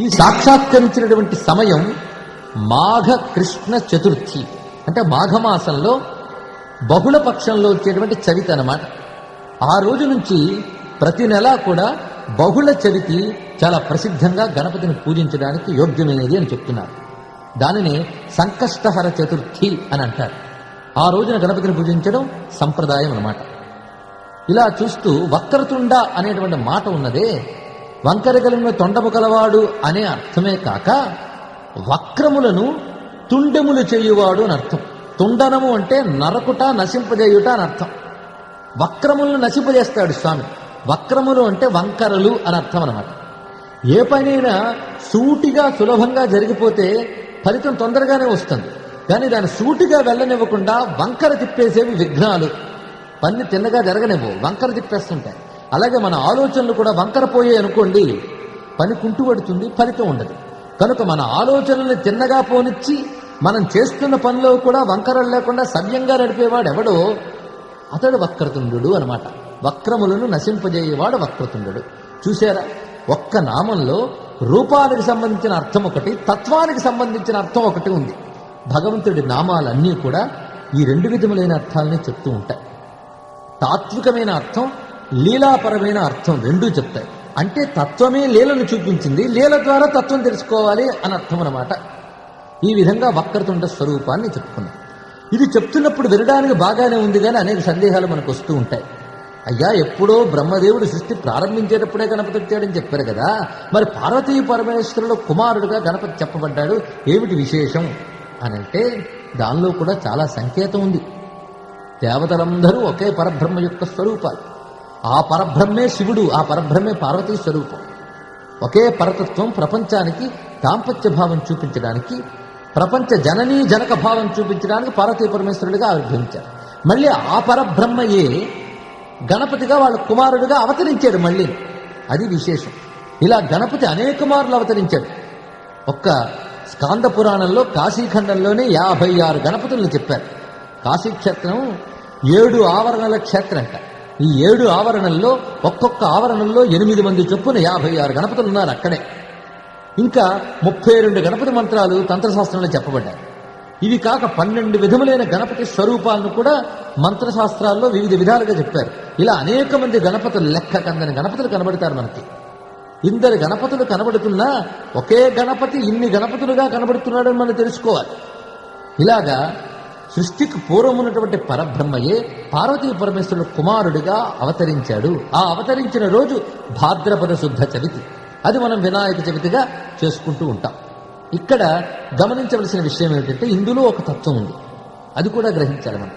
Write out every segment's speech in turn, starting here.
ఈ సాక్షాత్కరించినటువంటి సమయం మాఘ కృష్ణ చతుర్థి, అంటే మాఘమాసంలో బహుళ పక్షంలో వచ్చేటువంటి చవితి అన్నమాట. ఆ రోజు నుంచి ప్రతి నెలా కూడా బహుళ చవితి చాలా ప్రసిద్ధంగా గణపతిని పూజించడానికి యోగ్యమైనది అని చెప్తున్నారు. దానిని సంకష్టహర చతుర్థి అని అంటారు. ఆ రోజున గణపతిని పూజించడం సంప్రదాయం అన్నమాట. ఇలా చూస్తూ వక్రతుండ అనేటువంటి మాట ఉన్నదే, వంకరగలిగిన తొండము కలవాడు అనే అర్థమే కాక వక్రములను తుండెములు చేయువాడు అని అర్థం. తుండనము అంటే నరకుట, నశింపజేయుట అని అర్థం. వక్రములను నశింపజేస్తాడు స్వామి. వక్రములు అంటే వంకరలు అని అర్థం అన్నమాట. ఏ పనైనా సూటిగా సులభంగా జరిగిపోతే ఫలితం తొందరగానే వస్తుంది. కానీ దాన్ని సూటిగా వెళ్ళనివ్వకుండా వంకర తిప్పేసేవి విఘ్నాలు. పని తిన్నగా జరగనివ్వు, వంకర తిప్పేస్తుంటాయి. అలాగే మన ఆలోచనలు కూడా వంకర పోయాయి అనుకోండి, పని కుంటుపడుతుంది, ఫలితం ఉండదు. కనుక మన ఆలోచనల్ని తిన్నగా పోనిచ్చి మనం చేస్తున్న పనిలో కూడా వంకరలు లేకుండా సవ్యంగా నడిపేవాడు ఎవడో అతడు వక్రతుండు అనమాట. వక్రములను నశింపజేయేవాడు వక్రతుండు. చూసారా, ఒక్క నామంలో రూపానికి సంబంధించిన అర్థం ఒకటి, తత్వానికి సంబంధించిన అర్థం ఒకటి ఉంది. భగవంతుడి నామాలన్నీ కూడా ఈ రెండు విధములైన అర్థాలని చెప్తూ ఉంటాయి. తాత్వికమైన అర్థం, లీలాపరమైన అర్థం రెండూ చెప్తాయి. అంటే తత్వమే లీలను చూపించింది, లీల ద్వారా తత్వం తెలుసుకోవాలి అని అర్థం అన్నమాట. ఈ విధంగా వక్రతుండ స్వరూపాన్ని చెప్పుకున్నాం. ఇది చెప్తున్నప్పుడు వినడానికి బాగానే ఉంది, కానీ అనేక సందేహాలు మనకు వస్తూ ఉంటాయి. అయ్యా, ఎప్పుడో బ్రహ్మదేవుడు సృష్టి ప్రారంభించేటప్పుడే గణపతి వచ్చాడని చెప్పారు కదా, మరి పార్వతీ పరమేశ్వరుడు కుమారుడుగా గణపతి చెప్పబడ్డాడు, ఏమిటి విశేషం అని అంటే దానిలో కూడా చాలా సంకేతం ఉంది. దేవతలందరూ ఒకే పరబ్రహ్మ యొక్క స్వరూపాలు. ఆ పరబ్రహ్మే శివుడు, ఆ పరబ్రహ్మే పార్వతీ స్వరూపం. ఒకే పరతత్వం ప్రపంచానికి దాంపత్య భావం చూపించడానికి, ప్రపంచ జననీ జనక భావం చూపించడానికి పార్వతీ పరమేశ్వరుడిగా ఆవిర్భవించారు. మళ్ళీ ఆ పరబ్రహ్మయే గణపతిగా వాళ్ళ కుమారుడిగా అవతరించాడు మళ్ళీ. అది విశేషం. ఇలా గణపతి అనేక మార్లు అవతరించాడు. ఒక్క స్కాంద పురాణంలో కాశీఖండంలోనే 56 గణపతులను చెప్పారు. కాశీక్షేత్రం 7 ఆవరణల క్షేత్రం అంట. ఈ 7 ఆవరణల్లో ఒక్కొక్క ఆవరణంలో 8 మంది చొప్పున 56 గణపతులు ఉన్నారు అక్కడే. ఇంకా 32 గణపతి మంత్రాలు తంత్రశాస్త్రంలో చెప్పబడ్డాయి. ఇవి కాక 12 విధములైన గణపతి స్వరూపాలను కూడా మంత్రశాస్త్రాల్లో వివిధ విధాలుగా చెప్పారు. ఇలా అనేక మంది గణపతులు, లెక్క కందని గణపతులు కనబడతారు మనకి. ఇందరు గణపతులు కనబడుతున్నా ఒకే గణపతి ఇన్ని గణపతులుగా కనబడుతున్నాడని మనం తెలుసుకోవాలి. ఇలాగా సృష్టికి పూర్వం ఉన్నటువంటి పరబ్రహ్మయే పార్వతీ పరమేశ్వరుడు కుమారుడిగా అవతరించాడు. ఆ అవతరించిన రోజు భాద్రపద శుద్ధ చవితి. అది మనం వినాయక చవితిగా చేసుకుంటూ ఉంటాం. ఇక్కడ గమనించవలసిన విషయం ఏమిటంటే ఇందులో ఒక తత్వం ఉంది, అది కూడా గ్రహించాలి మనం.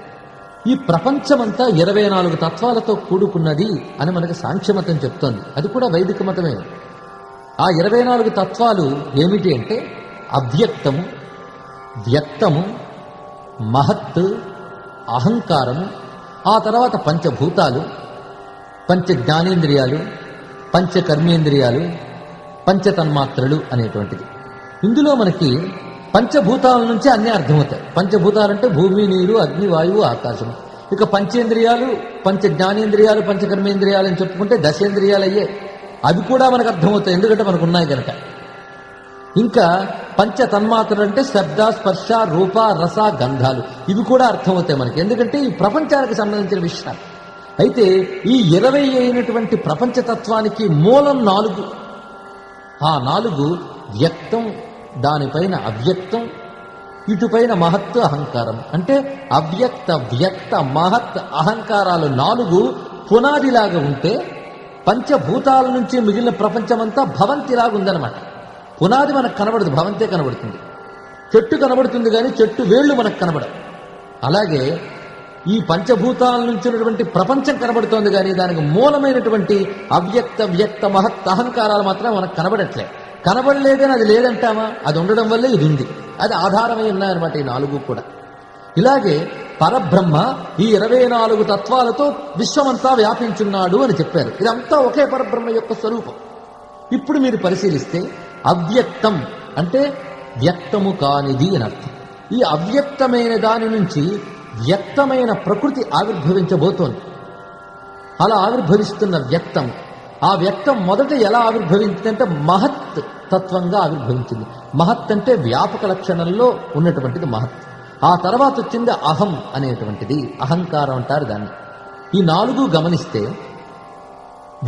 ఈ ప్రపంచమంతా 24 తత్వాలతో కూడుకున్నది అని మనకి సాంఖ్యమతం చెప్తోంది. అది కూడా వైదిక మతమే. ఆ 24 తత్వాలు ఏమిటి అంటే అవ్యక్తము, వ్యక్తము, మహత్, అహంకారము, ఆ తర్వాత పంచభూతాలు, పంచ జ్ఞానేంద్రియాలు, పంచ కర్మేంద్రియాలు, పంచతన్మాత్రలు అనేటువంటిది. ఇందులో మనకి పంచభూతాల నుంచి అన్నీ అర్థమవుతాయి. పంచభూతాలంటే భూమి, నీరు, అగ్ని, వాయువు, ఆకాశం. ఇక పంచేంద్రియాలు, పంచ జ్ఞానేంద్రియాలు, పంచకర్మేంద్రియాలు అని చెప్పుకుంటే దశేంద్రియాలు అయ్యే. అవి కూడా మనకు అర్థమవుతాయి, ఎందుకంటే మనకు ఉన్నాయి కనుక. ఇంకా పంచ తన్మాత్రలు అంటే శబ్ద, స్పర్శ, రూప, రస, గంధాలు. ఇవి కూడా అర్థమవుతాయి మనకి, ఎందుకంటే ఈ ప్రపంచానికి సంబంధించిన విషయాలు. అయితే ఈ 20 అయినటువంటి ప్రపంచతత్వానికి మూలం 4. ఆ 4 వ్యక్తం, దానిపైన అవ్యక్తం, ఇటుపైన మహత్, అహంకారం. అంటే అవ్యక్త, వ్యక్త, మహత్, అహంకారాలు 4 పునాదిలాగా ఉంటే పంచభూతాల నుంచి మిగిలిన ప్రపంచమంతా భవంతిలాగా ఉందన్నమాట. పునాది మనకు కనబడదు, భవంతే కనబడుతుంది. చెట్టు కనబడుతుంది కానీ చెట్టు వేళ్లు మనకు కనబడవు. అలాగే ఈ పంచభూతాల నుంచి ఉన్నటువంటి ప్రపంచం కనబడుతోంది కానీ దానికి మూలమైనటువంటి అవ్యక్త, వ్యక్త, మహత్, అహంకారాలు మాత్రం మనకు కనబడట్లే. కనబడలేదని అది లేదంటామా? అది ఉండడం వల్లే ఇది ఉంది. అది ఆధారమై ఉన్నాయన్నమాట ఈ 4 కూడా. ఇలాగే పరబ్రహ్మ ఈ 24 తత్వాలతో విశ్వమంతా వ్యాపించున్నాడు అని చెప్పారు. ఇదంతా ఒకే పరబ్రహ్మ యొక్క స్వరూపం. ఇప్పుడు మీరు పరిశీలిస్తే అవ్యక్తం అంటే వ్యక్తము కానిది అని అర్థం. ఈ అవ్యక్తమైన దాని నుంచి వ్యక్తమైన ప్రకృతి ఆవిర్భవించబోతోంది. అలా ఆవిర్భవిస్తున్న వ్యక్తం ఆ వ్యక్తం మొదట ఎలా ఆవిర్భవించిందంటే మహత్ తత్వంగా ఆవిర్భవించింది. మహత్ అంటే వ్యాపక లక్షణంలో ఉన్నటువంటిది మహత్. ఆ తర్వాత వచ్చింది అహం అనేటువంటిది, అహంకారం అంటారు దాన్ని. ఈ 4 గమనిస్తే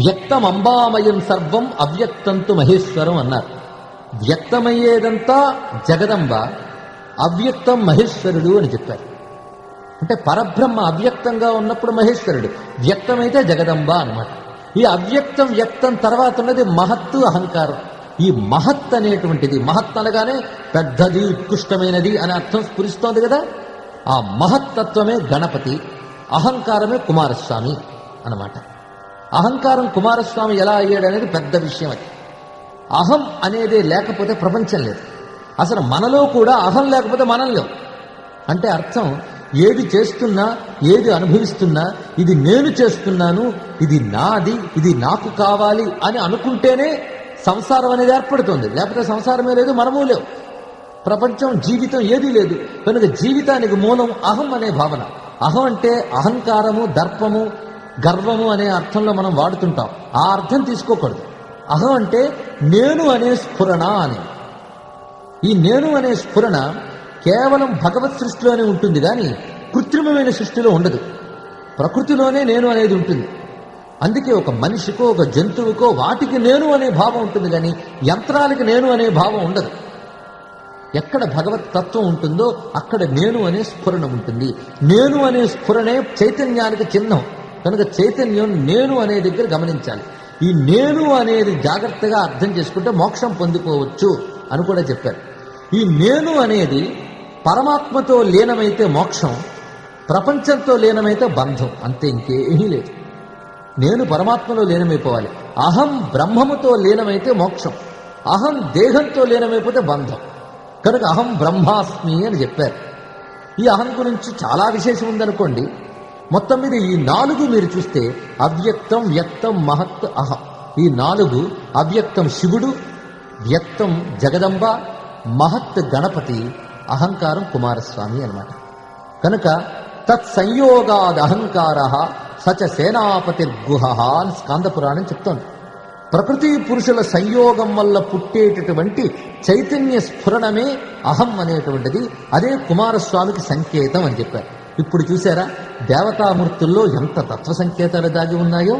వ్యక్తం అంబామయం సర్వం అవ్యక్తంతు మహేశ్వరం అన్నారు. వ్యక్తమయ్యేదంతా జగదంబ, అవ్యక్తం మహేశ్వరుడు అని చెప్పారు. అంటే పరబ్రహ్మ అవ్యక్తంగా ఉన్నప్పుడు మహేశ్వరుడు, వ్యక్తమైతే జగదంబ అన్నమాట. ఈ అవ్యక్తం వ్యక్తం తర్వాత ఉన్నది మహత్తు అహంకారం. ఈ మహత్ అనేటువంటిది, మహత్ అనగానే పెద్దది ఉత్కృష్టమైనది అనే అర్థం స్ఫురిస్తోంది కదా. ఆ మహత్తత్వమే గణపతి, అహంకారమే కుమారస్వామి అన్నమాట. అహంకారం కుమారస్వామి ఎలా అయ్యాడనేది పెద్ద విషయం. అది అహం అనేది లేకపోతే ప్రపంచం లేదు. అసలు మనలో కూడా అహం లేకపోతే మనం లేవు. అంటే అర్థం, ఏది చేస్తున్నా, ఏది అనుభవిస్తున్నా, ఇది నేను చేస్తున్నాను, ఇది నాది, ఇది నాకు కావాలి అని అనుకుంటేనే సంసారం అనేది ఏర్పడుతుంది. లేకపోతే సంసారమే లేదు, మనము లేవు. ప్రపంచం, జీవితం ఏదీ లేదు. కనుక జీవితానికి మూలం అహం అనే భావన. అహం అంటే అహంకారము, దర్పము, గర్వము అనే అర్థంలో మనం వాడుతుంటాం. ఆ అర్థం తీసుకోకూడదు. అహం అంటే నేను అనే స్ఫురణ అని. ఈ నేను అనే స్ఫురణ కేవలం భగవత్ సృష్టిలోనే ఉంటుంది, కానీ కృత్రిమమైన సృష్టిలో ఉండదు. ప్రకృతిలోనే నేను అనేది ఉంటుంది. అందుకే ఒక మనిషికో, ఒక జంతువుకో వాటికి నేను అనే భావం ఉంటుంది, కానీ యంత్రాలకి నేను అనే భావం ఉండదు. ఎక్కడ భగవత్ తత్వం ఉంటుందో అక్కడ నేను అనే స్ఫురణ ఉంటుంది. నేను అనే స్ఫురణే చైతన్యానికి చిహ్నం. కనుక చైతన్యం నేను అనే దగ్గర గమనించాలి. ఈ నేను అనేది జాగ్రత్తగా అర్థం చేసుకుంటే మోక్షం పొందుకోవచ్చు అని కూడా చెప్పారు. ఈ నేను అనేది పరమాత్మతో లీనమైతే మోక్షం, ప్రపంచంతో లీనమైతే బంధం, అంతే, ఇంకేమీ లేదు. నేను పరమాత్మలో లీనమైపోవాలి. అహం బ్రహ్మముతో లీనమైతే మోక్షం, అహం దేహంతో లీనమైపోతే బంధం. కనుక అహం బ్రహ్మాస్మి అని చెప్పారు. ఈ అహం గురించి చాలా విశేషం ఉందనుకోండి. మొత్తం మీద ఈ 4 మీరు చూస్తే అవ్యక్తం, వ్యక్తం, మహత్, అహం. ఈ 4 అవ్యక్తం శివుడు, వ్యక్తం జగదంబ, మహత్ గణపతి, అహంకారం కుమారస్వామి అన్నమాట. కనుక తత్సంయోగాద్ అహంకార సచ సేనాపతిర్గుహ అని స్కాందపురాణం చెప్తోంది. ప్రకృతి పురుషుల సంయోగం వల్ల పుట్టేటటువంటి చైతన్య స్ఫురణమే అహం అనేటువంటిది. అదే కుమారస్వామికి సంకేతం అని చెప్పారు. ఇప్పుడు చూసారా దేవతామూర్తుల్లో ఎంత తత్వ సంకేతాలు దాగి ఉన్నాయో.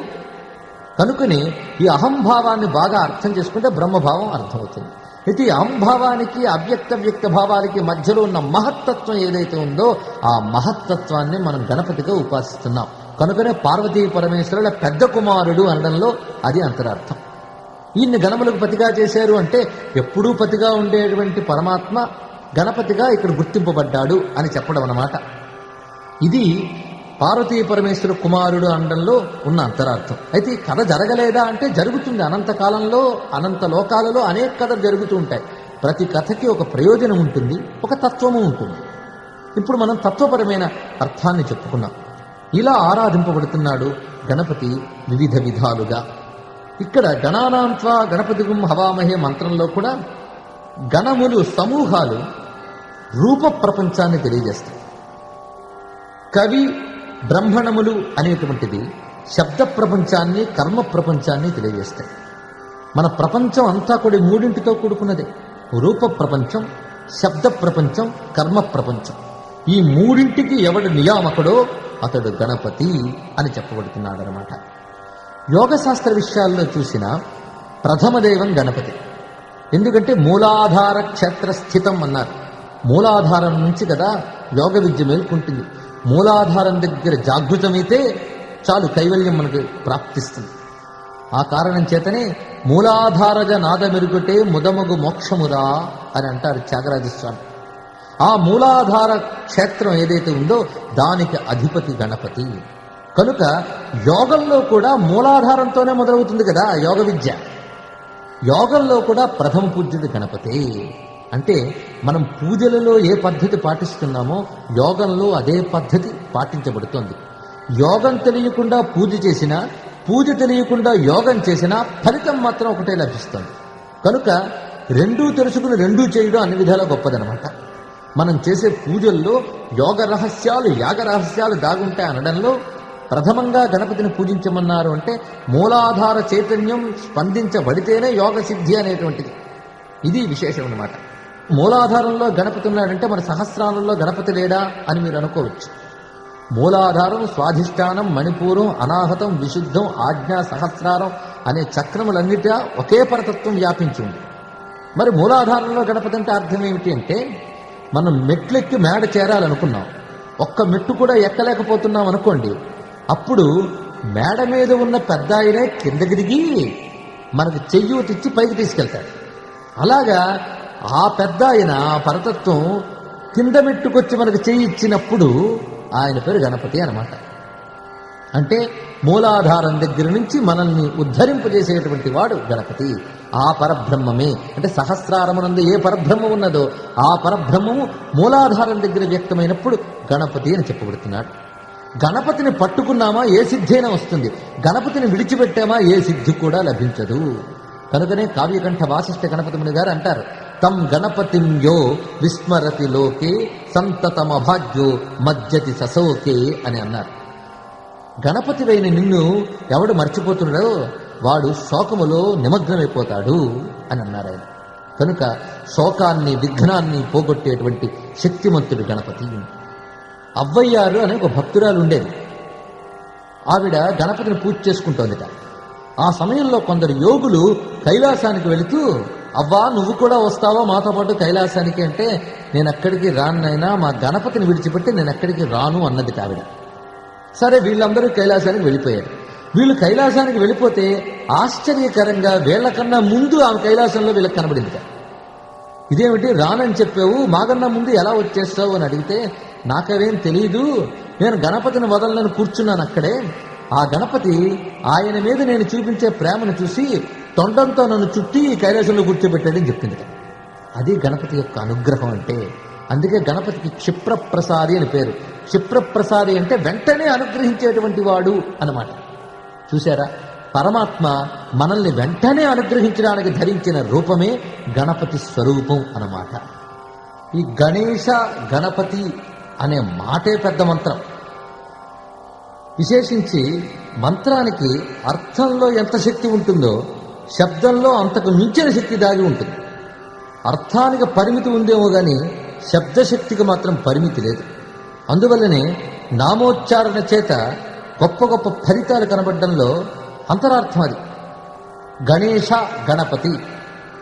కనుకనే ఈ అహంభావాన్ని బాగా అర్థం చేసుకుంటే బ్రహ్మభావం అర్థమవుతుంది. అయితే ఈ అహంభావానికి, అవ్యక్త వ్యక్త భావాలకి మధ్యలో ఉన్న మహత్తత్వం ఏదైతే ఉందో ఆ మహత్తత్వాన్ని మనం గణపతిగా ఉపాసిస్తున్నాం. కనుకనే పార్వతీ పరమేశ్వరుల పెద్ద కుమారుడు అనడంలో అది అంతరార్థం. ఈయన్ని గణములకు పతిగా చేశారు అంటే ఎప్పుడూ పతిగా ఉండేటువంటి పరమాత్మ గణపతిగా ఇక్కడ గుర్తింపబడ్డాడు అని చెప్పడం అన్నమాట. ఇది పార్వతీ పరమేశ్వర కుమారుడు అనడంలో ఉన్న అంతరార్థం. అయితే ఈ కథ జరగలేదా అంటే జరుగుతుంది. అనంత కాలంలో, అనంత లోకాలలో అనేక కథలు జరుగుతూ ఉంటాయి. ప్రతి కథకి ఒక ప్రయోజనం ఉంటుంది, ఒక తత్వము ఉంటుంది. ఇప్పుడు మనం తత్వపరమైన అర్థాన్ని చెప్పుకున్నాం. ఇలా ఆరాధింపబడుతున్నాడు గణపతి వివిధ విధాలుగా. ఇక్కడ గణానాంత్వా గణపతిగుం హవామహే మంత్రంలో కూడా గణములు, సమూహాలు రూప ప్రపంచాన్ని తెలియజేస్తాయి. కవి బ్రహ్మణములు అనేటువంటిది శబ్ద ప్రపంచాన్ని, కర్మ ప్రపంచాన్ని తెలియజేస్తాయి. మన ప్రపంచం అంతా కూడా 3టితో కూడుకున్నదే. రూప ప్రపంచం, శబ్ద ప్రపంచం, కర్మ ప్రపంచం. ఈ 3టికి ఎవడు నియామకుడో అతడు గణపతి అని చెప్పబడుతున్నాడు అనమాట. యోగశాస్త్ర విషయాల్లో చూసిన ప్రథమ దైవం గణపతి. ఎందుకంటే మూలాధార క్షేత్ర స్థితం అన్నారు. మూలాధారం నుంచి కదా యోగ విద్య మేల్కొంటుంది. మూలాధారం దగ్గర జాగృతమైతే చాలు, కైవల్యం మనకు ప్రాప్తిస్తుంది. ఆ కారణం చేతనే మూలాధారజ నాదమెరుగుటే ముదమగు మోక్షమురా అని అంటారు త్యాగరాజస్వామి. ఆ మూలాధార క్షేత్రం ఏదైతే ఉందో దానికి అధిపతి గణపతి. కనుక యోగంలో కూడా మూలాధారంతోనే మొదలవుతుంది కదా యోగ విద్య. యోగంలో కూడా ప్రథమ పూజ్యుడు గణపతి. అంటే మనం పూజలలో ఏ పద్ధతి పాటిస్తున్నామో యోగంలో అదే పద్ధతి పాటించబడుతోంది. యోగం తెలియకుండా పూజ చేసినా, పూజ తెలియకుండా యోగం చేసినా ఫలితం మాత్రం ఒకటే లభిస్తుంది. కనుక రెండూ తెలుసుకుని రెండూ చేయడం అన్ని విధాలా గొప్పదనమాట. మనం చేసే పూజల్లో యోగ రహస్యాలు, యాగ రహస్యాలు దాగుంటాయి అనడంలో ప్రథమంగా గణపతిని పూజించమన్నారు అంటే మూలాధార చైతన్యం స్పందించబడితేనే యోగ సిద్ధి అనేటువంటిది. ఇది విశేషం అన్నమాట. మూలాధారంలో గణపతి ఉన్నాడంటే మన సహస్రాలలో గణపతి లేడా అని మీరు అనుకోవచ్చు. మూలాధారం, స్వాధిష్టానం, మణిపూరం, అనాహతం, విశుద్ధం, ఆజ్ఞా, సహస్రారం అనే చక్రములన్నిటా ఒకే పరతత్వం వ్యాపించి ఉంది. మరి మూలాధారంలో గణపతి అంటే అర్థం ఏమిటి అంటే, మనం మెట్లెక్కి మేడ చేరాలనుకున్నాం, ఒక్క మెట్టు కూడా ఎక్కలేకపోతున్నాం అనుకోండి, అప్పుడు మేడ మీద ఉన్న పెద్ద ఆయనే కిందకి దిగి మనకు చెయ్యూతిచ్చి పైకి తీసుకెళ్తాడు. అలాగా ఆ పెద్ద ఆయన పరతత్వం కింద మెట్టుకొచ్చి మనకు చెయ్యి ఇచ్చినప్పుడు ఆయన పేరు గణపతి అన్నమాట. అంటే మూలాధారం దగ్గర నుంచి మనల్ని ఉద్ధరింపజేసేటువంటి వాడు గణపతి. ఆ పరబ్రహ్మమే అంటే సహస్రారమునందు ఏ పరబ్రహ్మం ఉన్నదో ఆ పరబ్రహ్మము మూలాధారం దగ్గర వ్యక్తమైనప్పుడు గణపతి అని చెప్పబడుతున్నాడు. గణపతిని పట్టుకున్నామా ఏ సిద్ధైనా వస్తుంది, గణపతిని విడిచిపెట్టామా ఏ సిద్ధి కూడా లభించదు. కనుకనే కావ్యకంఠ వాసిష్ఠ గణపతి ముని గారు అంటారు, తం గణపతిం యో విస్మరతి లోకే సంతతమభాగ్యో మజ్జతి ససోకే అని అన్నారు. గణపతివైన నిన్ను ఎవడు మర్చిపోతున్నాడో వాడు శోకములో నిమగ్నమైపోతాడు అని అన్నారు ఆయన. కనుక శోకాన్ని, విఘ్నాన్ని పోగొట్టేటువంటి శక్తిమంతుడు గణపతి. అవ్వయ్యారు అనే ఒక భక్తురాలు ఉండేది. ఆవిడ గణపతిని పూజ చేసుకుంటోందిట. ఆ సమయంలో కొందరు యోగులు కైలాసానికి వెళుతూ, అవ్వా నువ్వు కూడా వస్తావా మాతో పాటు కైలాసానికి అంటే, నేను ఎక్కడికి రానైనా మా గణపతిని విడిచిపెట్టి నేను ఎక్కడికి రాను అన్నది ఆవిడ. సరే వీళ్ళందరూ కైలాసానికి వెళ్ళిపోయారు. వీళ్ళు కైలాసానికి వెళ్ళిపోతే ఆశ్చర్యకరంగా వీళ్ళకన్నా ముందు ఆమె కైలాసంలో వీళ్ళకి కనబడింది. ఇదేమిటి రానని చెప్పావు, మాకన్నా ముందు ఎలా వచ్చేస్తావు అని అడిగితే, నాకవేం తెలియదు, నేను గణపతిని వదలని కూర్చున్నాను అక్కడే. ఆ గణపతి ఆయన మీద నేను చూపించే ప్రేమను చూసి తొండంతో నన్ను చుట్టి కైలాసంలో కూర్చోబెట్టాడని చెప్పింది. అది గణపతి యొక్క అనుగ్రహం అంటే. అందుకే గణపతికి క్షిప్రప్రసాది అని పేరు. క్షిప్రప్రసాది అంటే వెంటనే అనుగ్రహించేటువంటి వాడు అన్నమాట. చూశారా, పరమాత్మ మనల్ని వెంటనే అనుగ్రహించడానికి ధరించిన రూపమే గణపతి స్వరూపం అన్నమాట. ఈ గణేశ గణపతి అనే మాటే పెద్ద మంత్రం. విశేషించి మంత్రానికి అర్థంలో ఎంత శక్తి ఉంటుందో శబ్దంలో అంతకు మించిన శక్తి దాగి ఉంటుంది. అర్థానికి పరిమితి ఉందేమో కానీ శబ్దశక్తికి మాత్రం పరిమితి లేదు. అందువల్లనే నామోచ్చారణ చేత గొప్ప గొప్ప ఫలితాలు కనబడడంలో అంతరార్థం అది. గణేశ గణపతి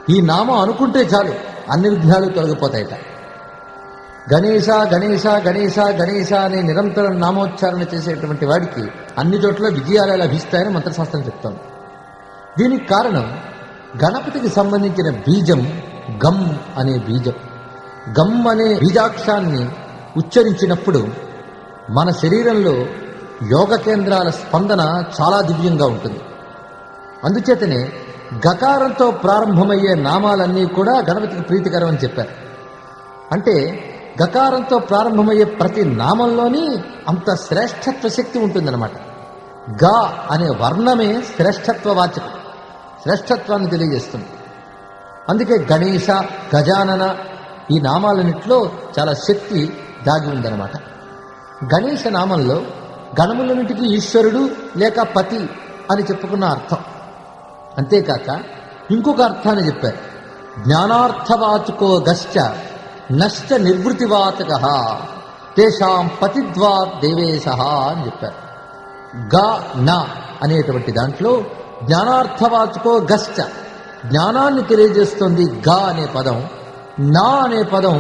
ఈ నామం అనుకుంటే చాలు అన్ని విఘ్నాలు తొలగిపోతాయట. గణేశ గణేశ గణేశ గణేశ అనే నిరంతరం నామోచ్చారణ చేసేటువంటి వాడికి అన్ని చోట్ల విజయాలు లభిస్తాయని మంత్రశాస్త్రం చెప్తోంది. దీనికి కారణం గణపతికి సంబంధించిన బీజం గం అనే బీజం. గం అనే బీజాక్షాన్ని ఉచ్చరించినప్పుడు మన శరీరంలో యోగ కేంద్రాల స్పందన చాలా దివ్యంగా ఉంటుంది. అందుచేతనే గకారంతో ప్రారంభమయ్యే నామాలన్నీ కూడా గణపతికి ప్రీతికరం అని చెప్పారు. అంటే గకారంతో ప్రారంభమయ్యే ప్రతి నామంలోని అంత శ్రేష్ఠత్వ శక్తి ఉంటుందన్నమాట. గా అనే వర్ణమే శ్రేష్ఠత్వ వాచకం, శ్రేష్ఠత్వాన్ని తెలియజేస్తుంది. అందుకే గణేశ, గజానన ఈ నామాలన్నింటిలో చాలా శక్తి దాగి ఉందన్నమాట. గణేశ నామంలో గణములన్నింటికి ఈశ్వరుడు లేక పతి అని చెప్పుకున్న అర్థం. అంతేకాక ఇంకొక అర్థాన్ని చెప్పారు, జ్ఞానార్థవాచుకో గశ్చ నశ్చ నిర్వృతివాచక తేషాం పతిద్వా దేవేశ అని చెప్పారు. గా నా అనేటువంటి దాంట్లో జ్ఞానార్థవాచుకో గశ్చ జ్ఞానాన్ని తెలియజేస్తుంది గా అనే పదం, నా అనే పదం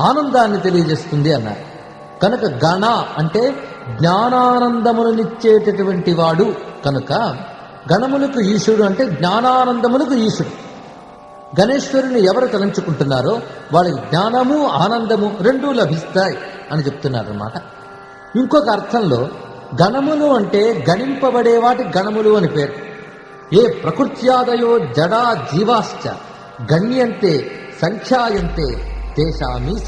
ఆనందాన్ని తెలియజేస్తుంది అన్నారు. కనుక గణ అంటే జ్ఞానానందములనిచ్చేటటువంటి వాడు. కనుక గణములకు ఈశ్వరుడు అంటే జ్ఞానానందములకు ఈశ్వరుడు. గణేశ్వరుని ఎవరు తలంచుకుంటున్నారో వాళ్ళకి జ్ఞానము ఆనందము రెండూ లభిస్తాయి అని చెప్తున్నారన్నమాట. ఇంకొక అర్థంలో గణములు అంటే గణింపబడే వాటి గణములు అని పేరు. ఏ ప్రకృత్యాదయో జడా జీవాశ్చ గణ్యంతే సంఖ్యాయంతే తేషామీశ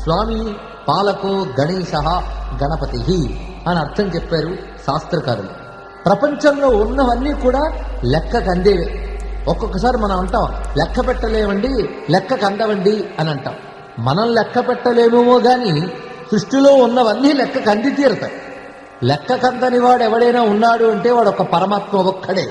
స్వామి పాలకో గణేశ గణపతి అని అర్థం చెప్పారు శాస్త్రకారులు. ప్రపంచంలో ఉన్నవన్నీ కూడా లెక్కకు అందేవే. ఒక్కొక్కసారి మనం అంటాం లెక్క పెట్టలేమండి, లెక్కకు అందవండి అని అంటాం. మనం లెక్క పెట్టలేమేమో కానీ సృష్టిలో ఉన్నవన్నీ లెక్కకు అంది తీరుతాయి. లెక్క కందని వాడు ఎవడైనా ఉన్నాడు అంటే వాడు ఒక పరమాత్మ ఒక్కడే.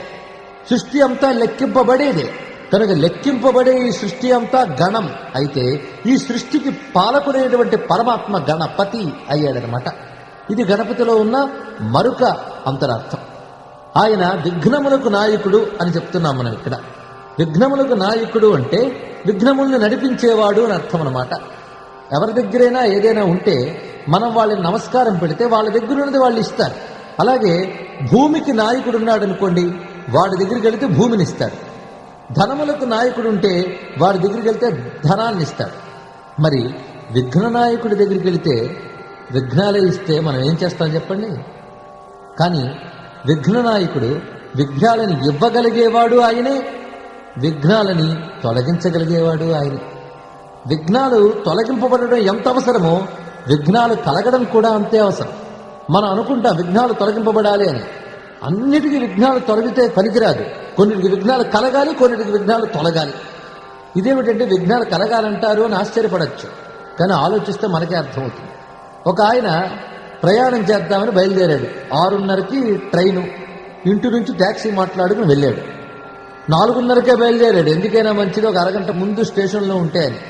సృష్టి అంతా లెక్కింపబడేదే. కనుక లెక్కింపబడే ఈ సృష్టి అంతా గణం అయితే ఈ సృష్టికి పాలకుడైనటువంటి పరమాత్మ గణపతి అయ్యాడనమాట. ఇది గణపతిలో ఉన్న మరొక అంతరార్థం. ఆయన విఘ్నములకు నాయకుడు అని చెప్తున్నాం మనం ఇక్కడ. విఘ్నములకు నాయకుడు అంటే విఘ్నముల్ని నడిపించేవాడు అని అర్థం అనమాట. ఎవరి దగ్గరైనా ఏదైనా ఉంటే మనం వాళ్ళని నమస్కారం పెడితే వాళ్ళ దగ్గర ఉన్నది వాళ్ళు ఇస్తారు. అలాగే భూమికి నాయకుడు ఉన్నాడు అనుకోండి, వాడి దగ్గరికి వెళితే భూమిని ఇస్తాడు. ధనములకు నాయకుడు ఉంటే వాడి దగ్గరికి వెళ్తే ధనాన్ని ఇస్తాడు. మరి విఘ్న నాయకుడి దగ్గరికి వెళితే విఘ్నాలే ఇస్తే మనం ఏం చేస్తాం చెప్పండి? కానీ విఘ్న నాయకుడు విఘ్నాలను ఇవ్వగలిగేవాడు ఆయనే, విఘ్నాలని తొలగించగలిగేవాడు ఆయనే. విఘ్నాలు తొలగింపబడడం ఎంత అవసరమో విఘ్నాలు కలగడం కూడా అంతే అవసరం. మనం అనుకుంటాం విఘ్నాలు తొలగింపబడాలి అని. అన్నిటికీ విఘ్నాలు తొలగితే పనికిరాదు. కొన్నిటికి విఘ్నాలు కలగాలి, కొన్నిటికి విఘ్నాలు తొలగాలి. ఇదేమిటంటే విఘ్నాలు కలగాలంటారు అని ఆశ్చర్యపడచ్చు, కానీ ఆలోచిస్తే మనకే అర్థమవుతుంది. ఒక ఆయన ప్రయాణం చేద్దామని బయలుదేరాడు. 6:30కి ట్రైను. ఇంటి నుంచి ట్యాక్సీ మాట్లాడుకుని వెళ్ళాడు. 4:30కే బయలుదేరాడు. ఎందుకైనా మంచిది ఒక అరగంట ముందు స్టేషన్లో ఉంటే అని.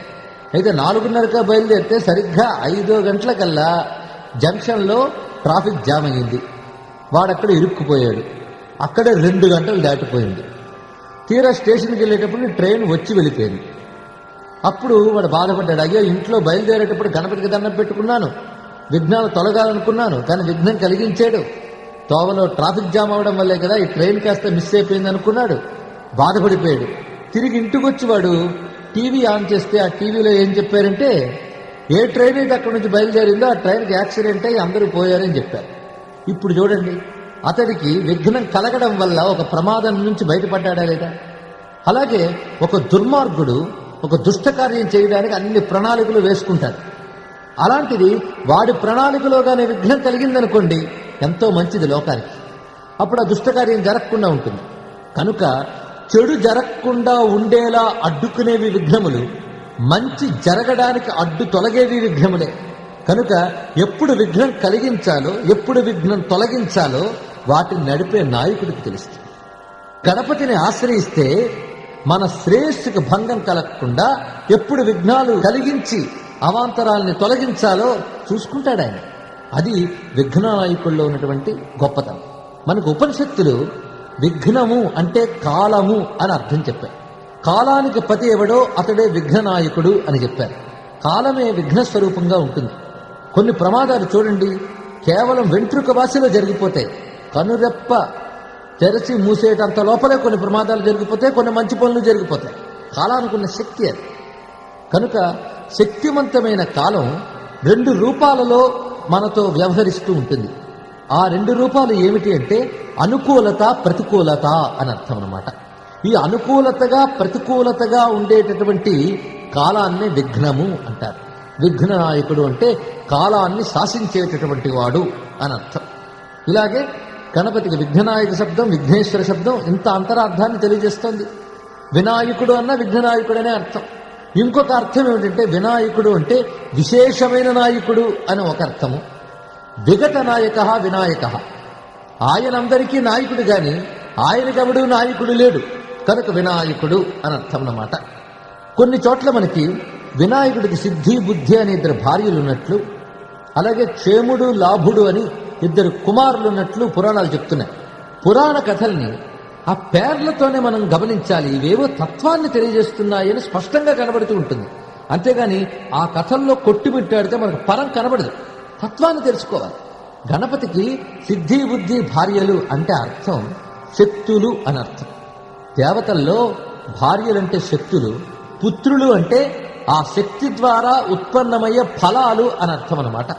అయితే 4:30కే బయలుదేరితే సరిగ్గా 5 గంటలకల్లా జంక్షన్లో ట్రాఫిక్ జామ్ అయ్యింది. వాడక్కడ ఇరుక్కుపోయాడు. అక్కడే 2 గంటలు దాటిపోయింది. తీరా స్టేషన్కి వెళ్ళేటప్పుడు ట్రైన్ వచ్చి వెళ్ళిపోయింది. అప్పుడు వాడు బాధపడ్డాడు. అయ్యో, ఇంట్లో బయలుదేరేటప్పుడు గణపతికి దండం పెట్టుకున్నాను, విఘ్నాలు తొలగాలనుకున్నాను, కానీ విఘ్నం కలిగించాడు. తోవలో ట్రాఫిక్ జామ్ అవడం వల్లే కదా ఈ ట్రైన్ కాస్త మిస్ అయిపోయింది అనుకున్నాడు. బాధపడిపోయాడు. తిరిగి ఇంటికి వచ్చి వాడు టీవీ ఆన్ చేస్తే ఆ టీవీలో ఏం చెప్పారంటే, ఏ ట్రైన్ అయితే అక్కడి నుంచి బయలుదేరిందో ఆ ట్రైన్కి యాక్సిడెంట్ అయ్యి అందరూ పోయారని చెప్పారు. ఇప్పుడు చూడండి, అతడికి విఘ్నం కలగడం వల్ల ఒక ప్రమాదం నుంచి బయటపడ్డాడా లేదా? అలాగే ఒక దుర్మార్గుడు ఒక దుష్ట కార్యం చేయడానికి అన్ని ప్రణాళికలు వేసుకుంటాడు. అలాంటిది వాడి ప్రణాళికలోగానే విఘ్నం కలిగిందనుకోండి, ఎంతో మంచిది లోకానికి. అప్పుడు ఆ దుష్టకార్యం జరగకుండా ఉంటుంది. కనుక చెడు జరగకుండా ఉండేలా అడ్డుకునేవి విఘ్నములు, మంచి జరగడానికి అడ్డు తొలగేవి విఘ్నములే. కనుక ఎప్పుడు విఘ్నం కలిగించాలో, ఎప్పుడు విఘ్నం తొలగించాలో వాటిని నడిపే నాయకుడికి తెలుస్తుంది. గణపతిని ఆశ్రయిస్తే మన శ్రేయస్సుకు భంగం కలగకుండా ఎప్పుడు విఘ్నాలు కలిగించి అవాంతరాల్ని తొలగించాలో చూసుకుంటాడు ఆయన. అది విఘ్ననాయకుల్లో ఉన్నటువంటి గొప్పతనం. మనకు ఉపనిషత్తులు విఘ్నము అంటే కాలము అని అర్థం చెప్పారు. కాలానికి పతి ఎవడో అతడే విఘ్ననాయకుడు అని చెప్పారు. కాలమే విఘ్న స్వరూపంగా ఉంటుంది. కొన్ని ప్రమాదాలు చూడండి, కేవలం వెంట్రుక వాసిలో జరిగిపోతాయి. కనురెప్ప తెరచి మూసేటంత లోపలే కొన్ని ప్రమాదాలు జరిగిపోతాయి, కొన్ని మంచి పనులు జరిగిపోతాయి. కాలానుకున్న శక్తి అది. కనుక శక్తివంతమైన కాలం 2 రూపాలలో మనతో వ్యవహరిస్తూ ఉంటుంది. ఆ 2 రూపాలు ఏమిటి అంటే అనుకూలత, ప్రతికూలత అని అర్థం అన్నమాట. ఈ అనుకూలతగా ప్రతికూలతగా ఉండేటటువంటి కాలాన్ని విఘ్నము అంటారు. విఘ్న నాయకుడు అంటే కాలాన్ని శాసించేటటువంటి వాడు అని అర్థం. ఇలాగే గణపతికి విఘ్ననాయక శబ్దం, విఘ్నేశ్వర శబ్దం ఇంత అంతరార్థాన్ని తెలియజేస్తోంది. వినాయకుడు అన్న విఘ్ననాయకుడు అనే అర్థం. ఇంకొక అర్థం ఏమిటంటే వినాయకుడు అంటే విశేషమైన నాయకుడు అని ఒక అర్థము. విగత నాయక వినాయక, ఆయనందరికీ నాయకుడు గాని ఆయనకెవడు నాయకుడు లేడు, కనుక వినాయకుడు అని అర్థం అన్నమాట. కొన్ని చోట్ల మనకి వినాయకుడికి సిద్ధి బుద్ధి అనే 2 భార్యలు ఉన్నట్లు, అలాగే క్షేముడు లాభుడు అని 2 కుమారులు ఉన్నట్లు పురాణాలు చెప్తున్నాయి. పురాణ కథల్ని ఆ పేర్లతోనే మనం గమనించాలి. ఇవేవో తత్వాన్ని తెలియజేస్తున్నాయని స్పష్టంగా కనబడుతూ ఉంటుంది. అంతేగాని ఆ కథల్లో కొట్టిమిట్టాడితే మనకు పరం కనబడదు. తత్వాన్ని తెలుసుకోవాలి. గణపతికి సిద్ధి బుద్ధి భార్యలు అంటే అర్థం శక్తులు అని అర్థం. దేవతల్లో భార్యలంటే శక్తులు, పుత్రులు అంటే ఆ శక్తి ద్వారా ఉత్పన్నమయ్యే ఫలాలు అని అర్థం అన్నమాట.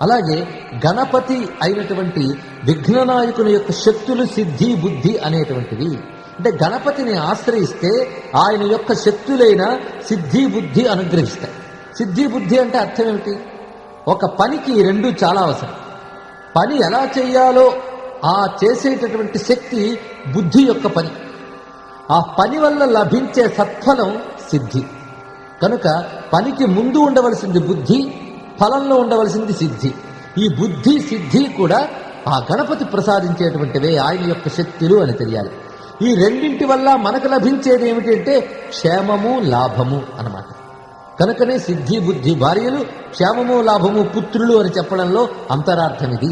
అలాగే గణపతి అయినటువంటి విఘ్ననాయకుని యొక్క శక్తులు సిద్ధి బుద్ధి అనేటువంటివి. అంటే గణపతిని ఆశ్రయిస్తే ఆయన యొక్క శక్తులైన సిద్ధి బుద్ధి అనుగ్రహిస్తాయి. సిద్ధి బుద్ధి అంటే అర్థం ఏమిటి? ఒక పనికి 2 చాలా అవసరం. పని ఎలా చేయాలో ఆ చేసేటటువంటి శక్తి బుద్ధి యొక్క పని. ఆ పని వల్ల లభించే సత్ఫలం సిద్ధి. కనుక పనికి ముందు ఉండవలసింది బుద్ధి, ఫలంలో ఉండవలసింది సిద్ధి. ఈ బుద్ధి సిద్ధి కూడా ఆ గణపతి ప్రసాదించేటువంటివే, ఆయన యొక్క శక్తులు అని తెలియాలి. ఈ రెండింటి వల్ల మనకు లభించేది ఏమిటంటే క్షేమము లాభము అన్నమాట. కనుకనే సిద్ధి బుద్ధి భార్యలు, క్షేమము లాభము పుత్రులు అని చెప్పడంలో అంతరార్థం ఇది.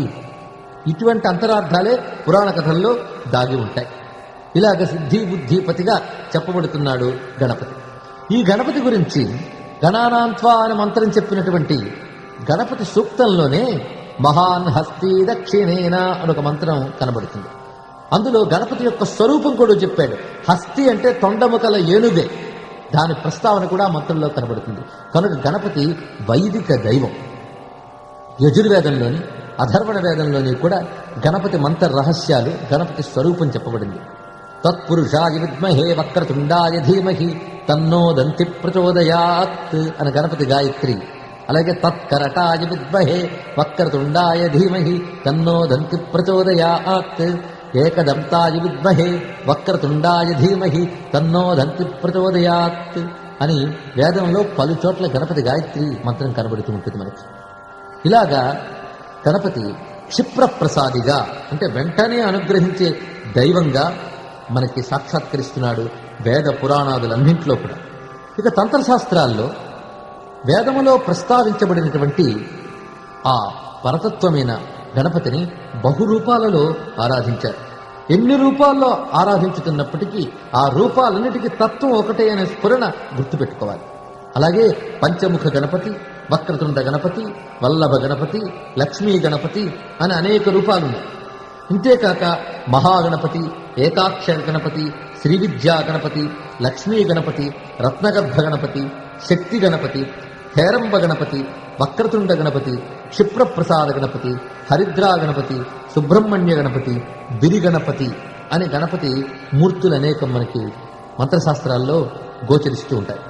ఇటువంటి అంతరార్థాలే పురాణ కథల్లో దాగి ఉంటాయి. ఇలాగ సిద్ధి బుద్ధి పతిగా చెప్పబడుతున్నాడు గణపతి. ఈ గణపతి గురించి గణానాంత్వా అని మంత్రం చెప్పినటువంటి గణపతి సూక్తంలోనే మహాన్ హస్తి దక్షిణేన అని ఒక మంత్రం కనబడుతుంది. అందులో గణపతి యొక్క స్వరూపం కూడా చెప్పాడు. హస్తి అంటే తొండముకల ఏనుగే, దాని ప్రస్తావన కూడా మంత్రంలో కనబడుతుంది. కనుక గణపతి వైదిక దైవం. యజుర్వేదంలోని అధర్వణ వేదంలోని కూడా గణపతి మంత్ర రహస్యాలు, గణపతి స్వరూపం చెప్పబడింది. తత్పురుషాయ విద్మహే వక్రతుండాయ ధీమహి తన్నో దంతి ప్రచోదయాత్ అని గణపతి గాయత్రి. అలాగే తత్కరటాయ విద్మహే వక్రతుండాయ ధీమహి తన్నో దంతి ప్రచోదయాత్, ఏకదంతాయ విద్మహే వక్రతుండాయ ధీమహి తన్నో దంతి ప్రచోదయాత్ అని వేదంలో పలు చోట్ల గణపతి గాయత్రి మంత్రం కనబడుతూ ఉంటుంది మనకి. ఇలాగా గణపతి క్షిప్రప్రసాదిగా అంటే వెంటనే అనుగ్రహించే దైవంగా మనకి సాక్షాత్కరిస్తున్నాడు వేద పురాణాదులన్నింటిలో కూడా. ఇక తంత్రశాస్త్రాల్లో వేదములో ప్రస్తావించబడినటువంటి ఆ పరతత్వమైన గణపతిని బహురూపాలలో ఆరాధించారు. ఎన్ని రూపాల్లో ఆరాధించుతున్నప్పటికీ ఆ రూపాలన్నిటికీ తత్వం ఒకటే అనే స్ఫురణ గుర్తుపెట్టుకోవాలి. అలాగే పంచముఖ గణపతి, వక్రతుండ గణపతి, వల్లభ గణపతి, లక్ష్మీ గణపతి అని అనేక రూపాలున్నాయి. ఇంతేకాక మహాగణపతి, ఏకాక్షర గణపతి, శ్రీవిద్యా గణపతి, లక్ష్మీ గణపతి, రత్నగర్భ గణపతి, శక్తి గణపతి, హేరంబ గణపతి, వక్రతుండ గణపతి, క్షిప్రప్రసాద గణపతి, హరిద్రా గణపతి, సుబ్రహ్మణ్య గణపతి, బిరి గణపతి అనే గణపతి మూర్తులు అనేకం మనకి మంత్రశాస్త్రాల్లో గోచరిస్తూ ఉంటాయి.